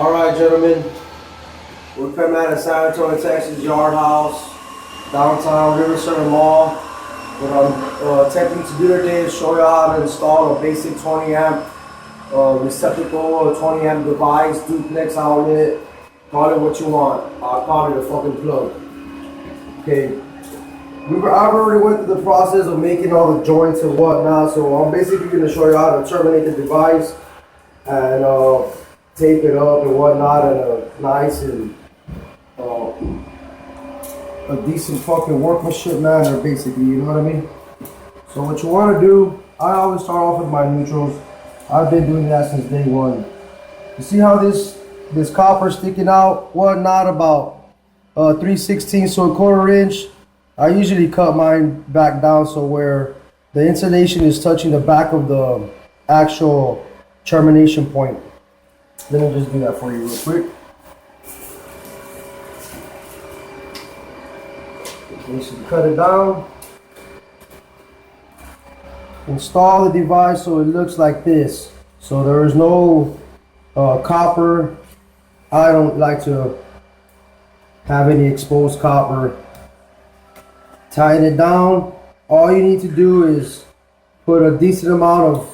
Alright, gentlemen, we're coming out of San Antonio, Texas Yard House, downtown Riverside Mall. What I'm attempting to do today is show you how to install a basic 20 amp receptacle or 20 amp device, duplex outlet, call it what you want. I'll call it a fucking plug. Okay, I've already went through the process of making all the joints and whatnot, so I'm basically going to show you how to terminate the device and tape it up and whatnot in a nice and a decent fucking workmanship manner, basically, you know what I mean? So what you want to do, I always start off with my neutrals. I've been doing that since day one. You see how this copper sticking out, whatnot, about 3/16 to a quarter inch. I usually cut mine back down so where the insulation is touching the back of the actual termination point. Let me just do that for you real quick. Basically cut it down. Install the device so it looks like this. So there is no copper. I don't like to have any exposed copper. Tighten it down. All you need to do is put a decent amount of,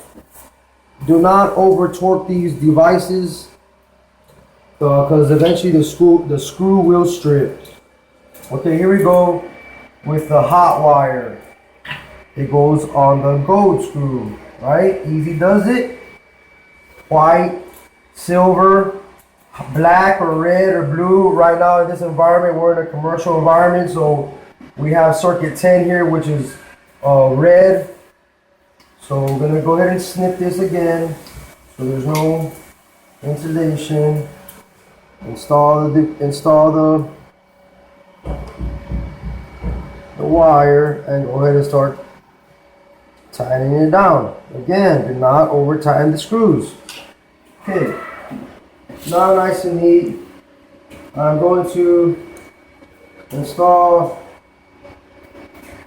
do not over torque these devices because eventually the screw will strip. Okay, here we go with the hot wire. It goes on the gold screw, right? Easy does it. White, silver, black or red or blue. Right now in this environment, we're in a commercial environment, so we have circuit 10 here, which is red. So we're gonna go ahead and snip this again, so there's no insulation. Install the wire and go ahead and start tightening it down. Again, do not over tighten the screws. Okay, now nice and neat. I'm going to install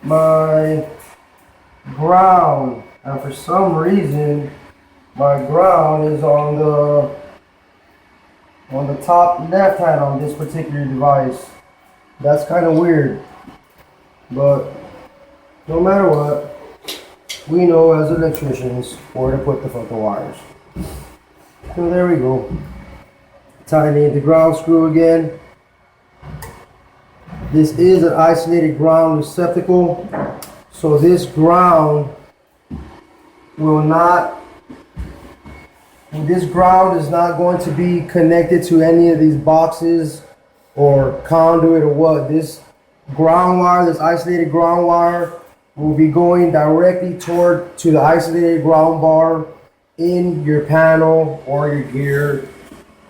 my ground. And for some reason, my ground is on the top left hand on this particular device. That's kind of weird, but no matter what, we know as electricians where to put the fucking wires. So there we go. Tightening the ground screw again. This is an isolated ground receptacle, so this ground will not, this ground is not going to be connected to any of these boxes or conduit or what. This ground wire, this isolated ground wire, will be going directly to the isolated ground bar in your panel or your gear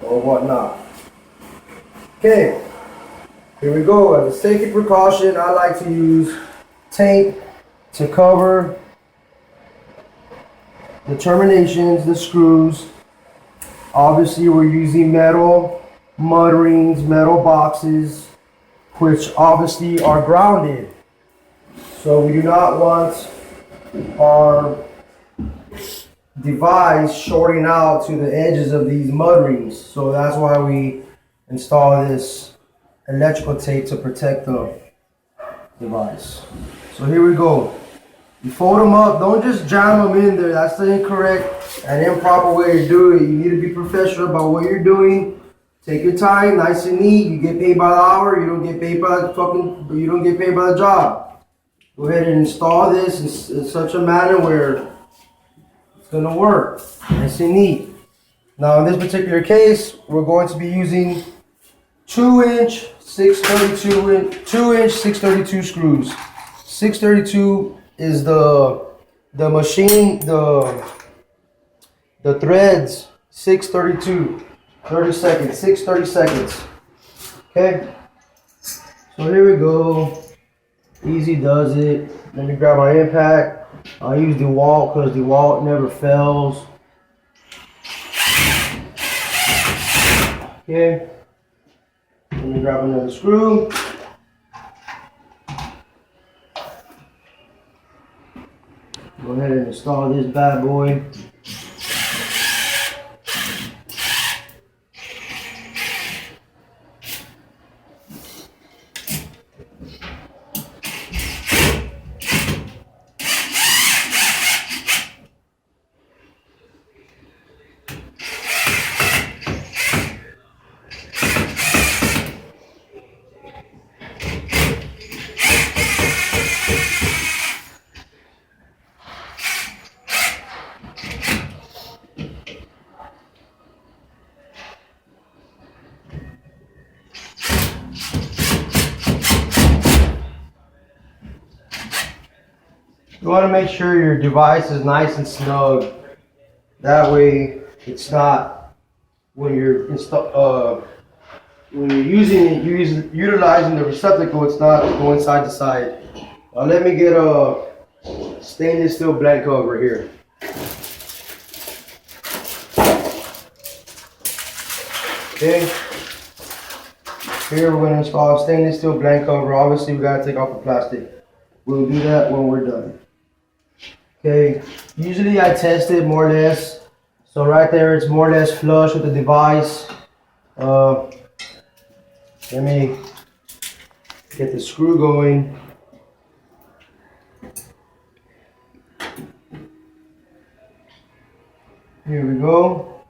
or whatnot. Okay, here we go. As a safety precaution, I like to use tape to cover the terminations, the screws. Obviously we're using metal mud rings, metal boxes, which obviously are grounded. So we do not want our device shorting out to the edges of these mud rings. So that's why we install this electrical tape to protect the device. So here we go. You fold them up, don't just jam them in there. That's the incorrect and improper way to do it. You need to be professional about what you're doing. Take your time, nice and neat. You get paid by the hour, you don't get paid by the job. Go ahead and install this in such a manner where it's gonna work. Nice and neat. Now in this particular case, we're going to be using 2-inch 632 screws. 632 is the machine, the threads, 632, 30 seconds, 630 seconds. Okay, so here we go. Easy does it. Let me grab my impact. I'll use DeWalt because DeWalt never fails. Okay, let me grab another screw. Go ahead and install this bad boy. You want to make sure your device is nice and snug. That way, it's not when you're using it, utilizing the receptacle, it's not going side to side. Now let me get a stainless steel blank cover here. Okay. Here we're going to install a stainless steel blank cover. Obviously, we got to take off the plastic. We'll do that when we're done. Okay. Usually I test it more or less. So right there, it's more or less flush with the device. Let me get the screw going. Here we go.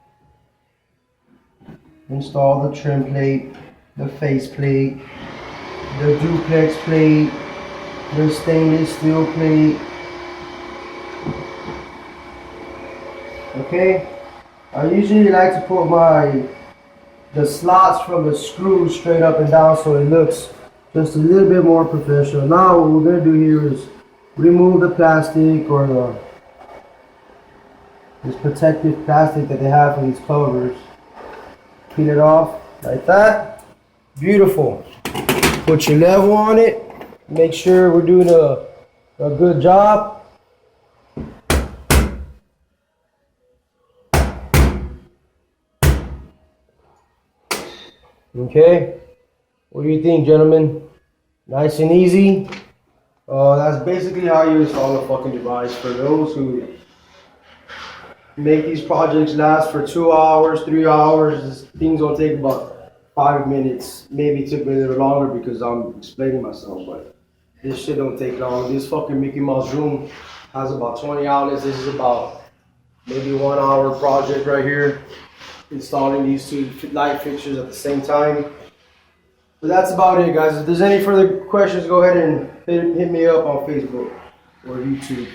Install the trim plate, the face plate, the duplex plate, the stainless steel plate. Okay, I usually like to put the slots from the screws straight up and down so it looks just a little bit more professional. Now what we're going to do here is remove the plastic or this protective plastic that they have in these covers. Peel it off like that. Beautiful. Put your level on it. Make sure we're doing a good job. Okay, what do you think, gentlemen? Nice and easy. That's basically how you install a fucking device. For those who make these projects last for 2 hours, 3 hours, this thing's gonna take about 5 minutes. Maybe it took me a little longer because I'm explaining myself, but this shit don't take long. This fucking Mickey Mouse room has about 20 outlets. This is about maybe 1 hour project right here. Installing these two light fixtures at the same time. But that's about it, guys. If there's any further questions, go ahead and hit me up on Facebook or YouTube.